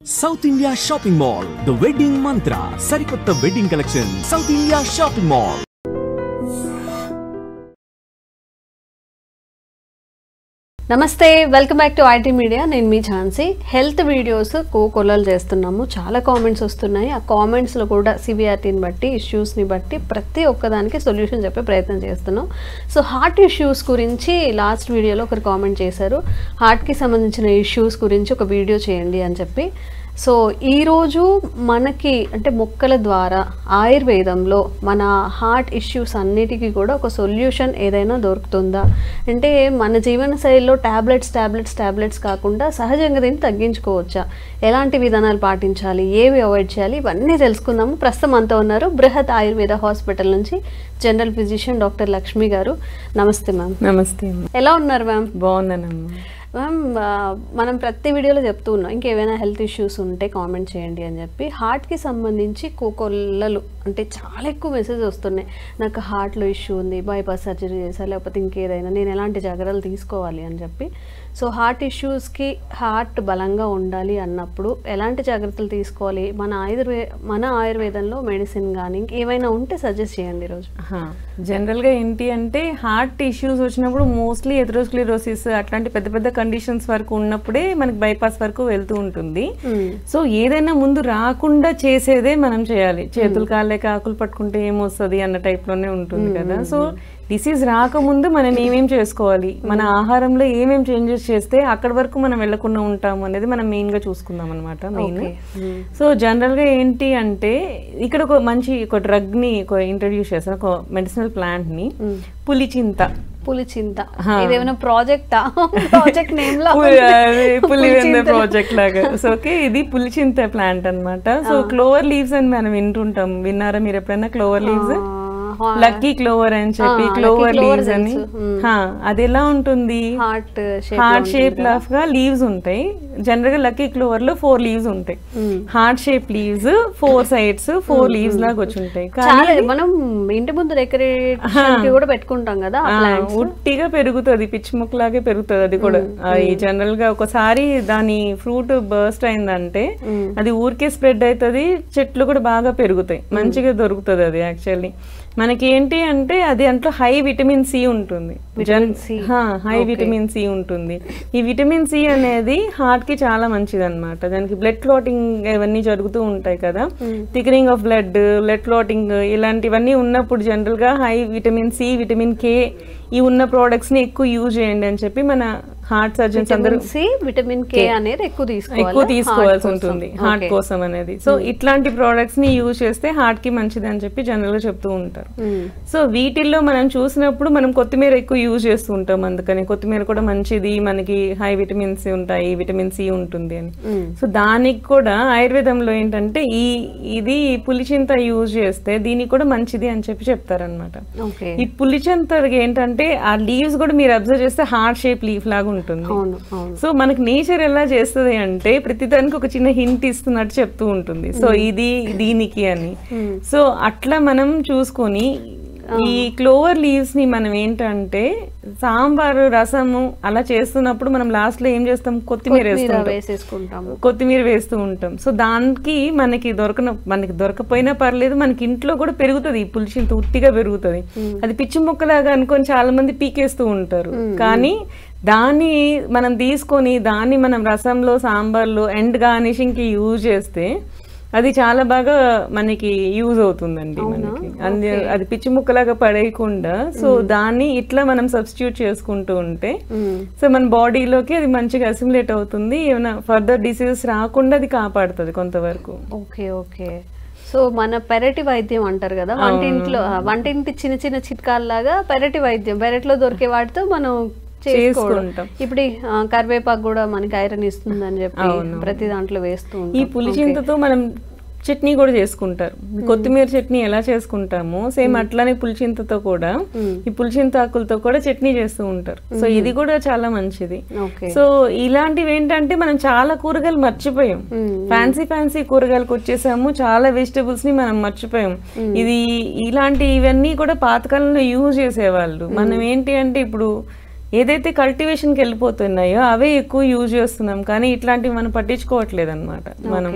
South India Shopping Mall, the wedding mantra, Sarikotta wedding collection, South India Shopping Mall. నమస్తే welcome back to IT media. నేను మీ Jhansi. Health videos కోకొల్లలు చేస్తున్నాము, చాలా comments వస్తున్నాయి. ఆ కామెంట్స్లో కూడా సివియారిటీని బట్టి, ఇష్యూస్ని బట్టి ప్రతి ఒక్కదానికి సొల్యూషన్ చెప్పే ప్రయత్నం చేస్తున్నాం. సో హార్ట్ ఇష్యూస్ గురించి లాస్ట్ వీడియోలో ఒకరు కామెంట్ చేశారు, హార్ట్కి సంబంధించిన ఇష్యూస్ గురించి ఒక వీడియో చేయండి అని చెప్పి. సో ఈరోజు మనకి అంటే మొక్కల ద్వారా ఆయుర్వేదంలో మన హార్ట్ ఇష్యూస్ అన్నిటికీ కూడా ఒక సొల్యూషన్ ఏదైనా దొరుకుతుందా, అంటే మన జీవన శైలిలో టాబ్లెట్స్ కాకుండా సహజంగా దీన్ని తగ్గించుకోవచ్చా, ఎలాంటి విధానాలు పాటించాలి, ఏవి అవాయిడ్ చేయాలి, ఇవన్నీ తెలుసుకుందాము. ప్రస్తుతం అంతా ఉన్నారు బృహత్ ఆయుర్వేద హాస్పిటల్ నుంచి జనరల్ ఫిజిషియన్ డాక్టర్ లక్ష్మి గారు. నమస్తే మ్యామ్. నమస్తే. ఎలా ఉన్నారు మ్యామ్? బాగున్నానమ్మా. మ్యామ్, మనం ప్రతి వీడియోలో చెప్తూ ఉన్నాం ఇంకేమైనా హెల్త్ ఇష్యూస్ ఉంటే కామెంట్ చేయండి అని చెప్పి. హార్ట్కి సంబంధించి కోకొల్లలు అంటే చాలా ఎక్కువ మెసేజ్ వస్తున్నాయి. నాకు హార్ట్లో ఇష్యూ ఉంది, బైపాస్ సర్జరీ చేసా, లేకపోతే ఇంకేదైనా నేను ఎలాంటి జాగ్రత్తలు తీసుకోవాలి అని చెప్పి. సో హార్ట్ ఇష్యూస్కి హార్ట్ బలంగా ఉండాలి అన్నప్పుడు ఎలాంటి జాగ్రత్తలు తీసుకోవాలి, మన ఆయుర్వేదంలో మెడిసిన్ కానీ ఇంకేమైనా ఉంటే సజెస్ట్ చేయండి ఈరోజు. జనరల్గా ఏంటి అంటే హార్ట్ ఇష్యూస్ వచ్చినప్పుడు మోస్ట్లీ ఎథెరోస్క్లెరోసిస్ అట్లాంటి పెద్ద పెద్ద కండిషన్స్ వరకు ఉన్నప్పుడే మనకి బైపాస్ వరకు వెళ్తూ ఉంటుంది. సో ఏదైనా ముందు రాకుండా చేసేదే మనం చేయాలి. చేతులు కాళ్ళకి ఆకులు పట్టుకుంటే ఏమొస్తుంది అన్న టైప్లోనే ఉంటుంది కదా. సో డిసీజ్ రాకముందు మనం ఏమేం చేసుకోవాలి, మన ఆహారంలో ఏమేం చేంజెస్ చేస్తే అక్కడి వరకు మనం వెళ్లకుండా ఉంటాము అనేది మనం మెయిన్గా చూసుకుందాం అనమాట. మెయిన్ సో జనరల్గా ఏంటి అంటే ఇక్కడ ఒక డ్రగ్ని ఇంట్రడ్యూస్ చేస్తారు, ఒక మెడిసినల్ ప్లాంట్ని, పులిచింత. ఇదేమైనా ప్రాజెక్టా? ప్రాజెక్ట్ నేమ్ లా పులివెంద ప్రాజెక్ట్ లాగా. సో ఓకే, ఇది పులిచింత ప్లాంట్ అనమాట. సో క్లోవర్ లీవ్స్ అని మనం వింటుంటాం, విన్నారా మీరు ఎప్పుడైనా? క్లోవర్ లీవ్స్, లక్కీ క్లోవర్ అని చెప్పి క్లోవర్ లీవ్స్ అని. అది ఎలా ఉంటుంది, హార్ట్ షేప్ లాఫ్ గా లీవ్స్ ఉంటాయి. జనరల్ గా లక్కీ క్లోవర్ లో 4 లీవ్స్ ఉంటాయి. Heart shape leaves 4 sides 4 leaves లాగా వచ్చి ఉంటాయి. మనం ఇంటి ముందు డెకరేషన్ కూడా పెట్టుకుంటాం కదా, ఉట్టిగా పెరుగుతుంది, పిచ్చి మొక్కలాగే పెరుగుతుంది. అది కూడా జనరల్ గా ఒకసారి దాని ఫ్రూట్ బర్స్ట్ అయిందంటే అది ఊరికే స్ప్రెడ్ అవుతుంది, చెట్లు కూడా బాగా పెరుగుతాయి, మంచిగా దొరుకుతుంది అది. యాక్చువల్లీ మనకి ఏంటి అంటే అది అంట్లో హై విటమిన్ సి ఉంటుంది, హై విటమిన్ సి ఉంటుంది. ఈ విటమిన్ సి అనేది హార్ట్ కి చాలా మంచిది అనమాట. దానికి బ్లడ్ క్లాటింగ్ ఇవన్నీ జరుగుతూ ఉంటాయి కదా, థికనింగ్ ఆఫ్ బ్లడ్ క్లాటింగ్ ఇలాంటివన్నీ ఉన్నప్పుడు జనరల్ గా high vitamin C, vitamin K ఈ ఉన్న ప్రోడక్ట్స్ ని ఎక్కువ యూజ్ చేయండి అని చెప్పి మన హార్ట్ సర్జన్స్ అందరూ విటమిన్ కే అనేది ఎక్కువ తీసుకోవాల్సి ఉంటుంది హార్ట్ కోసం అనేది. సో ఇట్లాంటి ప్రోడక్ట్స్ ని యూజ్ చేస్తే హార్ట్ కి మంచిది అని చెప్పి జనరల్ గా చెప్తూ ఉంటారు. సో వీటిల్లో మనం చూసినప్పుడు మనం కొత్తిమీర ఎక్కువ యూజ్ చేస్తూ ఉంటాం, అందుకని కొత్తిమీర కూడా మంచిది, మనకి హై విటమిన్స్ ఉంటాయి, విటమిన్ సి ఉంటుంది అని. సో దానికి కూడా ఆయుర్వేదంలో ఏంటంటే ఇది పులిచింత యూజ్ చేస్తే దీనికి కూడా మంచిది అని చెప్పి చెప్తారనమాట. ఈ పులిచింత ఏంటంటే ఆ లీవ్స్ కూడా మీరు అబ్జర్వ్ చేస్తే హార్ట్ షేప్ లీఫ్ లాగా ఉంటుంది. సో మనకి నేచర్ ఎలా చేస్తుంది అంటే ప్రతిదానికి ఒక చిన్న హింట్ ఇస్తున్నట్టు చెప్తూ ఉంటుంది. సో ఇది దీనికి అని. సో అట్లా మనం చూసుకొని ఈ క్లోవర్ లీవ్స్ ని మనం ఏంటంటే సాంబారు, రసము అలా చేస్తున్నప్పుడు మనం లాస్ట్ లో ఏం చేస్తాం, కొత్తిమీర వేస్తూ ఉంటాం. సో దానికి మనకి దొరకపోయినా పర్లేదు, మనకి ఇంట్లో కూడా పెరుగుతుంది. ఈ పులిచింత ఉట్టిగా పెరుగుతుంది. అది పిచ్చి మొక్కలాగా అనుకొని చాలా మంది పీకేస్తూ ఉంటారు. కానీ దాన్ని మనం తీసుకొని దాన్ని మనం రసంలో, సాంబార్లో ఎండ్ గార్నిషింగ్ కి యూజ్ చేస్తే అది చాలా బాగా మనకి యూజ్ అవుతుందండి. మనకి అది పిచ్చి ముక్కలాగా పడేయకుండా సో దాన్ని ఇట్లా మనం సబ్స్టిట్యూట్ చేసుకుంటూ ఉంటే సో మన బాడీలోకి అది మంచిగా అసిమిలేట్ అవుతుంది. ఏమైనా ఫర్దర్ డిసీజెస్ రాకుండా అది కాపాడుతుంది కొంతవరకు. ఓకే. సో మన పెరటి వైద్యం అంటారు కదా, వంటింటి చిన్న చిన్న చిట్కాల్లాగా పెరటి వైద్యం, పెరట్లో దొరికే వాటితో మనం చేసుకుంటాం. ఇప్పుడు కరివేపాకు కూడా మనకి ఐరన్ ఇస్తుంది అని చెప్పి ప్రతి దాంట్లో వేస్తూ ఉంటాం. ఈ పులిచింతతో మనం చట్నీ కూడా చేసుకుంటారు. కొత్తిమీర చట్నీ ఎలా చేసుకుంటామో సేమ్ అట్లానే పులిచింతతో కూడా ఈ పులిచింత ఆకులతో కూడా చట్నీ చేస్తూ ఉంటారు. సో ఇది కూడా చాలా మంచిది. సో ఇలాంటివి ఏంటంటే మనం చాలా కూరగాయలు మర్చిపోయాం, ఫ్యాన్సీ కూరగాయలకు వచ్చేసాము, చాలా వెజిటబుల్స్ ని మనం మర్చిపోయాం. ఇలాంటి ఇవన్నీ కూడా పాతకాలంలో యూజ్ చేసేవాళ్ళు. మనం ఏంటి అంటే ఇప్పుడు ఏదైతే కల్టివేషన్కి వెళ్ళిపోతున్నాయో అవే ఎక్కువ యూజ్ చేస్తున్నాం, కానీ ఇట్లాంటివి మనం పట్టించుకోవట్లేదు అనమాట. మనం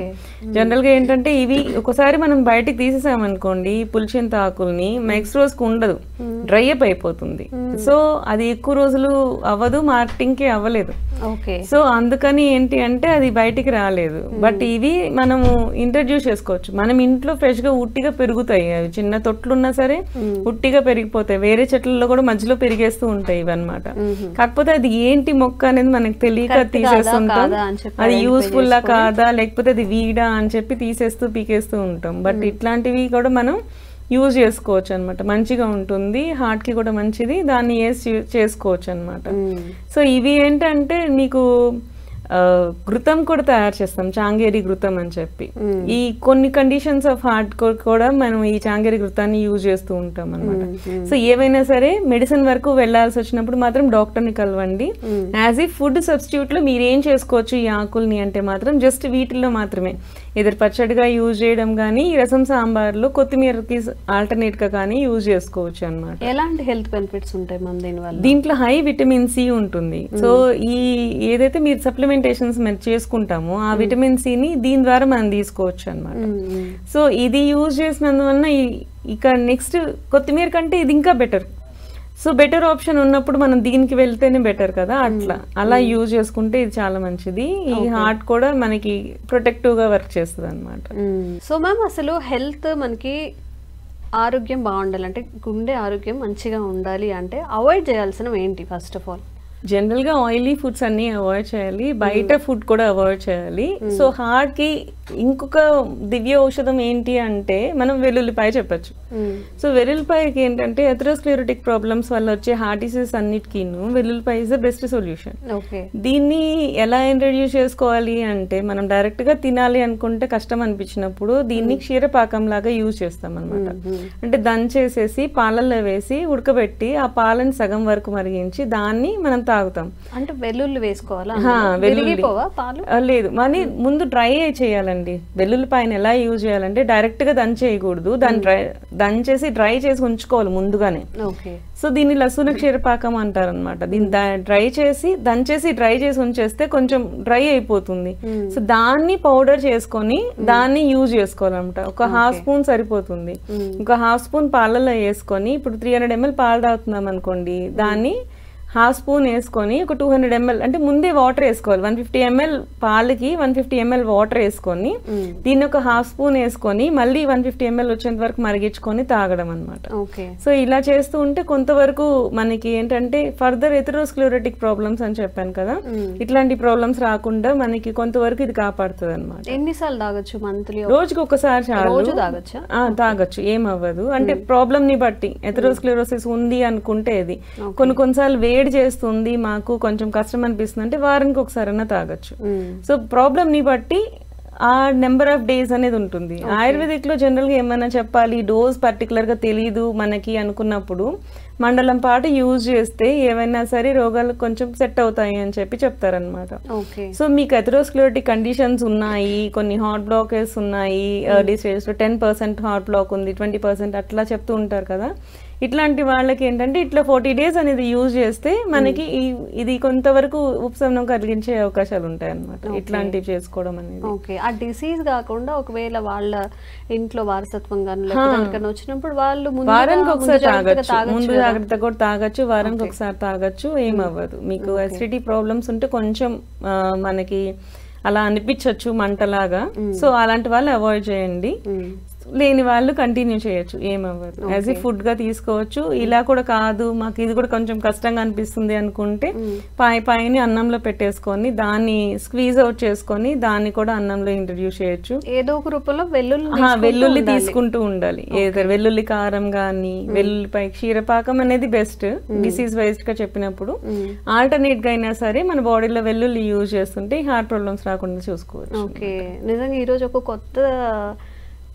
జనరల్గా ఏంటంటే ఇవి ఒకసారి మనం బయటికి తీసేసామనుకోండి పులిచింత ఆకుల్ని, నెక్స్ట్ రోజుకి ఉండదు, డ్రై అప్ అయిపోతుంది. సో అది ఎక్కువ రోజులు అవ్వదు, మార్కెటింగ్కి అవ్వలేదు. సో అందుకని ఏంటి అంటే అది బయటికి రాలేదు. బట్ ఇవి మనము ఇంట్రడ్యూస్ చేసుకోవచ్చు. మనం ఇంట్లో ఫ్రెష్గా ఉట్టిగా పెరుగుతాయి, అవి చిన్న తొట్లున్నా సరే ఉట్టిగా పెరిగిపోతాయి. వేరే చెట్లలో కూడా మధ్యలో పెరిగేస్తూ ఉంటాయి ఇవన్నమాట. కాకపోతే అది ఏంటి మొక్క అనేది మనకు తెలియక తీసేస్తుంటాం, అది యూస్ఫుల్ కాదా లేకపోతే అది వీడా అని చెప్పి తీసేస్తూ పీకేస్తూ ఉంటాం. బట్ ఇట్లాంటివి కూడా మనం యూజ్ చేసుకోవచ్చు అనమాట. మంచిగా ఉంటుంది, హార్ట్ కి కూడా మంచిది, దాన్ని చేసుకోవచ్చు అనమాట. సో ఇవి ఏంటంటే నీకు ఘృతం కూడా తయారు చేస్తాం, చాంగేరి ఘృతం అని చెప్పి. ఈ కొన్ని కండిషన్స్ ఆఫ్ హార్ట్ కూడా మనం ఈ చాంగేరి ఘృతాన్ని యూజ్ చేస్తూ ఉంటాం అనమాట. సో ఏవైనా సరే మెడిసిన్ వరకు వెళ్లాల్సి వచ్చినప్పుడు మాత్రం డాక్టర్ని కలవండి. యాజ్ ఈ ఫుడ్ సబ్స్టిట్యూట్ లో మీరు ఏం చేసుకోవచ్చు ఈ ఆకుల్ని అంటే మాత్రం జస్ట్ వీటిల్లో మాత్రమే ఎదురు పచ్చడిగా యూజ్ చేయడం కానీ, రసం సాంబార్లో కొత్తిమీరకి ఆల్టర్నేట్ గా కానీ యూజ్ చేసుకోవచ్చు అనమాట. ఎలాంటి హెల్త్ బెనిఫిట్స్ ఉంటాయి మన దీనివల్ల? దీంట్లో హై విటమిన్ సి ఉంటుంది. సో ఈ ఏదైతే మీరు సప్లిమెంటేషన్స్ మనం చేసుకుంటామో ఆ విటమిన్ సిని దీని ద్వారా మనం తీసుకోవచ్చు అనమాట. సో ఇది యూజ్ చేసినందువల్ల ఇక నెక్స్ట్ కొత్తిమీర కంటే ఇది ఇంకా బెటర్. సో బెటర్ ఆప్షన్ ఉన్నప్పుడు మనం దీనికి వెళ్తేనే బెటర్ కదా, అలా యూజ్ చేసుకుంటే ఇది చాలా మంచిది. ఈ హార్ట్ కూడా మనకి ప్రొటెక్టివ్ గా వర్క్ చేస్తుంది అనమాట. సో మ్యామ్ అసలు హెల్త్ మనకి ఆరోగ్యం బాగుండాలంటే, గుండె ఆరోగ్యం మంచిగా ఉండాలి అంటే అవాయిడ్ చేయాల్సినవి ఏంటి? ఫస్ట్ ఆఫ్ ఆల్ జనరల్ గా ఆయిలీ ఫుడ్స్ అన్ని అవాయిడ్ చేయాలి, బయట ఫుడ్ కూడా అవాయిడ్ చేయాలి. సో హార్ట్ కి ఇంకొక దివ్య ఔషధం ఏంటి అంటే మనం వెల్లుల్లిపాయ చెప్పచ్చు. సో వెల్లుల్లిపాయకి ఏంటంటే ఎథెరోస్క్లెరోటిక్ ప్రాబ్లమ్స్ వల్ల వచ్చే హార్ట్ డిసీజ్ అన్నిటికీ వెల్లుల్లిపాయ ఇస్ ద బెస్ట్ సొల్యూషన్. దీన్ని ఎలా ఇంట్రడ్యూస్ చేసుకోవాలి అంటే మనం డైరెక్ట్ గా తినాలి అనుకుంటే కష్టం అనిపించినప్పుడు దీన్ని క్షీరపాకం లాగా యూజ్ చేస్తాం అనమాట. అంటే దంచేసేసి పాలల్లో వేసి ఉడకబెట్టి ఆ పాలని సగం వరకు మరిగించి దాన్ని మనం తాగుతాం. అంటే వెల్లుల్లి వేసుకోవాలా? లేదు, మరి ముందు డ్రై చేయాలండి. వెల్లుల్లిపాయని ఎలా యూజ్ చేయాలంటే డైరెక్ట్ గా దంచేయకూడదు, దాన్ని దంచేసి డ్రై చేసి ఉంచుకోవాలి ముందుగానే. సో దీన్ని లసూన క్షీరపాకం అంటారు అనమాట. దీన్ని దంచేసి డ్రై చేసి ఉంచేస్తే కొంచెం డ్రై అయిపోతుంది. సో దాన్ని పౌడర్ చేసుకొని దాన్ని యూజ్ చేసుకోవాలన్నమాట. ఒక హాఫ్ స్పూన్ సరిపోతుంది. ఒక హాఫ్ స్పూన్ పాలలో వేసుకొని, ఇప్పుడు 300 ml పాలు తాగుతున్నాం అనుకోండి, దాన్ని హాఫ్ స్పూన్ వేసుకొని ఒక 200 ml అంటే ముందే వాటర్ వేసుకోవాలి. 150 ml పాలకి 150 ml వాటర్ వేసుకొని దీన్ని ఒక హాఫ్ స్పూన్ వేసుకొని మళ్ళీ 150 ml వచ్చేంత వరకు మరిగించుకొని తాగడం అనమాట. సో ఇలా చేస్తూ ఉంటే కొంతవరకు మనకి ఏంటంటే ఫర్దర్ ఎథెరోస్క్లెరోటిక్ ప్రాబ్లమ్స్ అని చెప్పాను కదా, ఇట్లాంటి ప్రాబ్లమ్స్ రాకుండా మనకి కొంతవరకు ఇది కాపాడుతుంది అనమాట. ఎన్నిసార్లు తాగొచ్చు? మంత్లీ? రోజుకి ఒకసారి చాలు, తాగొచ్చు, ఏమవ్వదు. అంటే ప్రాబ్లమ్ ని బట్టి ఎథెరోస్క్లెరోసిస్ ఉంది అనుకుంటే ఇది కొన్నిసార్లు వేడి చేస్తుంది, మాకు కొంచెం కష్టం అనిపిస్తుంది అంటే వారానికి ఒకసారైనా తాగొచ్చు. సో ప్రాబ్లమ్ ని బట్టి ఆ నెంబర్ ఆఫ్ డేస్ అనేది ఉంటుంది. ఆయుర్వేదిక్ లో జనరల్ గా ఏమైనా చెప్పాలి, డోస్ పర్టికులర్ గా తెలియదు మనకి అనుకున్నప్పుడు మండలం పాటు యూజ్ చేస్తే ఏవైనా సరే రోగాలు కొంచెం సెట్ అవుతాయి అని చెప్పి చెప్తారనమాట. సో మీకు ఎథెరోస్క్లెరోటిక్ కండిషన్స్ ఉన్నాయి, కొన్ని హార్ట్ బ్లాకేజ్ ఉన్నాయి, ఎర్లీ స్టేజ్ లో 10% హార్ట్ బ్లాక్ ఉంది, 20% అట్లా చెప్తూ ఉంటారు కదా. ఇట్లాంటి వాళ్ళకి ఏంటంటే ఇట్లా 40 days అనేది యూజ్ చేస్తే మనకి ఇది కొంతవరకు ఉపశమనం కలిగించే అవకాశాలు ఉంటాయి అన్నమాట. ఇట్లాంటివి చేసుకోవడం అనేది. ఓకే, ఆ డిసీజ్ కాకుండా ఒకవేళ వాళ్ళ ఇంట్లో వారసత్వం కానీ వచ్చినప్పుడు వాళ్ళు వారానికి ఒకసారి తాగొచ్చు, ముందు జాగ్రత్త కూడా తాగొచ్చు, వారానికి ఒకసారి తాగొచ్చు, ఏమవ్వదు. మీకు అసిడిటీ ప్రాబ్లమ్స్ ఉంటే కొంచెం మనకి అలా అనిపించవచ్చు మంటలాగా, సో అలాంటి వాళ్ళు అవాయిడ్ చేయండి. లేని వాళ్ళు కంటిన్యూ చేయొచ్చు, ఏమవ్వదు. యాజ్ ఏ ఫుడ్ గా తీసుకోవచ్చు. ఇలా కూడా కాదు మాకు ఇది కూడా కొంచెం కష్టంగా అనిపిస్తుంది అనుకుంటే పైన అన్నంలో పెట్టేసుకొని దాన్ని స్క్వీజ్ అవుట్ చేసుకొని దాన్ని కూడా అన్నంలో ఇంట్రడ్యూస్ చేయొచ్చు. ఏదో ఒక రూపంలో వెల్లుల్లి తీసుకుంటూ ఉండాలి. ఏదో వెల్లుల్లి కారం గానీ వెల్లుల్లిపై క్షీరపాకం అనేది బెస్ట్ డిసీజ్ వైజ్ గా చెప్పినప్పుడు. ఆల్టర్నేట్ గా అయినా సరే మన బాడీలో వెల్లుల్లి యూజ్ చేస్తుంటే హార్ట్ ప్రాబ్లమ్స్ రాకుండా చూసుకోవచ్చు. ఓకే, నిజంగా ఈ రోజు ఒక కొత్త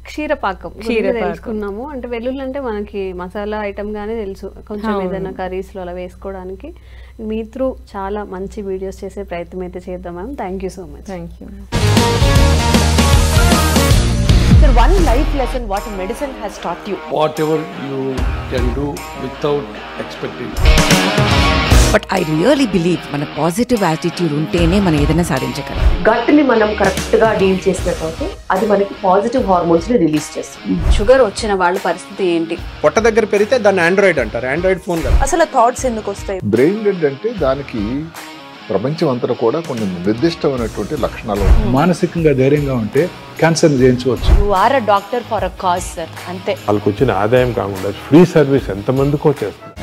క్షీరపాకం తెలుసుకున్నాము. అంటే వెల్లుల్లి అంటే మనకి మసాలా ఐటమ్ గానే తెలుసు, కొంచెం ఏదైనా కర్రీస్ లో అలా వేసుకోవడానికి. మీ త్రూ చాలా మంచి వీడియోస్ చేసే ప్రయత్నం అయితే చేద్దాం ma'am. Thank you so much. Thank you. Sir, one life lesson what medicine has taught you. Whatever you can do without expecting. But I really believe మన పాజిటివ్ యాటిట్యూడ్ ఉంటేనే మనం ఏదైనా సాధించగలం. గట్ ని మనం కరెక్ట్ గా డీల్ చేసినట్లయితే అది మనకి పాజిటివ్ హార్మోన్స్ ని రిలీజ్ చేస్తుంది. షుగర్ వచ్చిన వాళ్ళ పరిస్థితి ఏంటి? పొట్ట దగ్గర పెరిగితే దాన్ని ఆండ్రాయిడ్ అంటారు, ఆండ్రాయిడ్ ఫోన్ కదా. అసలు థాట్స్ ఎందుకు వస్తాయి? బ్రెయిన్ డెడ్ అంటే దానికి ప్రపంచం అంతా కూడా కొన్ని నిర్దిష్టమైనటువంటి లక్షణాలు. మానసికంగా ధైర్యంగా ఉంటే క్యాన్సర్ జయించవచ్చు. You are a doctor for a cause sir, అంతే. వాళ్ళకి వచ్చిన ఆదాయం కాకుండా ఫ్రీ సర్వీస్ ఎంతమందికో చేస్తుంది.